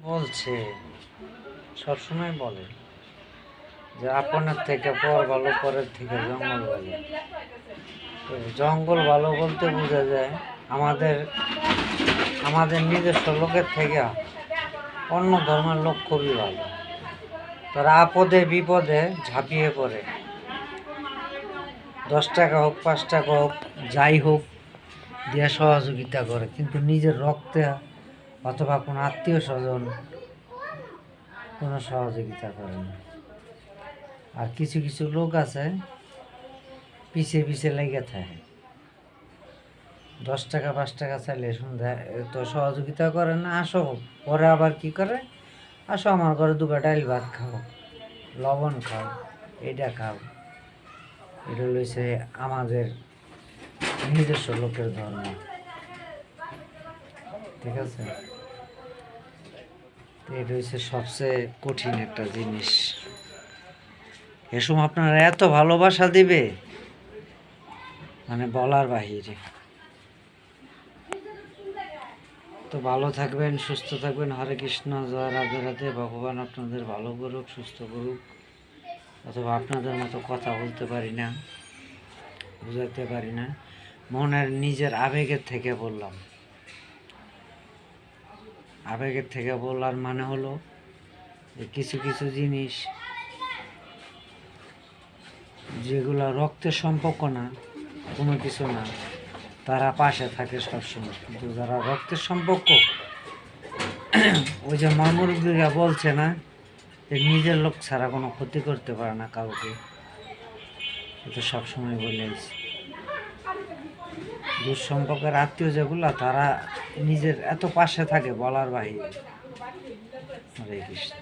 বলছে, সবসময় বলে যে আপনার থেকে পর ভালো, পরের থেকে জঙ্গল ভালো। তো জঙ্গল ভালো বলতে বোঝা যায় আমাদের আমাদের নিজস্ব লোকের থেকে অন্য ধর্মের লোক খুবই ভালো। তারা আপদে বিপদে ঝাঁপিয়ে পড়ে, 10 টাকা হোক 5 টাকা হোক যাই হোক দিয়ে সহযোগিতা করে, কিন্তু নিজের রক্তে অথবা কোনো আত্মীয় স্বজন কোনো সহযোগিতা করে না। আর কিছু কিছু লোক আছে পিছে পিছে লেগে থাকে, 10 টাকা 5 টাকা চাইলে সন্ধ্যা তো সহযোগিতা করে না। আসো, পরে আবার কি করে, আসো আমার ঘরে দুটো ডাল ভাত খাও, লবণ খাও, এটা খাও। এটা হচ্ছে আমাদের নিজস্ব লোকের ধর্ম, ঠিক আছে? তো এটা হচ্ছে সবচেয়ে কঠিন একটা জিনিস। এসব আপনারা এত ভালোবাসা দিবে মানে বলার বাহিরে। তো ভালো থাকবেন, সুস্থ থাকবেন। হরে কৃষ্ণ, জয় রাধে রাধে। ভগবান আপনাদের ভালো করুক, সুস্থ করুক। অথবা আপনাদের মতো কথা বলতে পারি না, বুঝাতে পারি না, মনের নিজের আবেগের থেকে বললাম। আবেগের থেকে বলার মানে হলো যে কিছু কিছু জিনিস যেগুলো রক্তের সম্পর্ক না, কোনো কিছু না, তারা পাশে থাকে সবসময়। কিন্তু যারা রক্তের সম্পর্ক, ওই যে মর্মরোগীরা বলছে না যে নিজের লোক ছাড়া কোনো ক্ষতি করতে পারে না কাউকে, এটা সবসময় বলে আসছি। দূর সম্পর্কের আত্মীয় যেগুলো, তারা নিজের এত পাশে থাকে বলার বাহিরে। হরে কৃষ্ণ।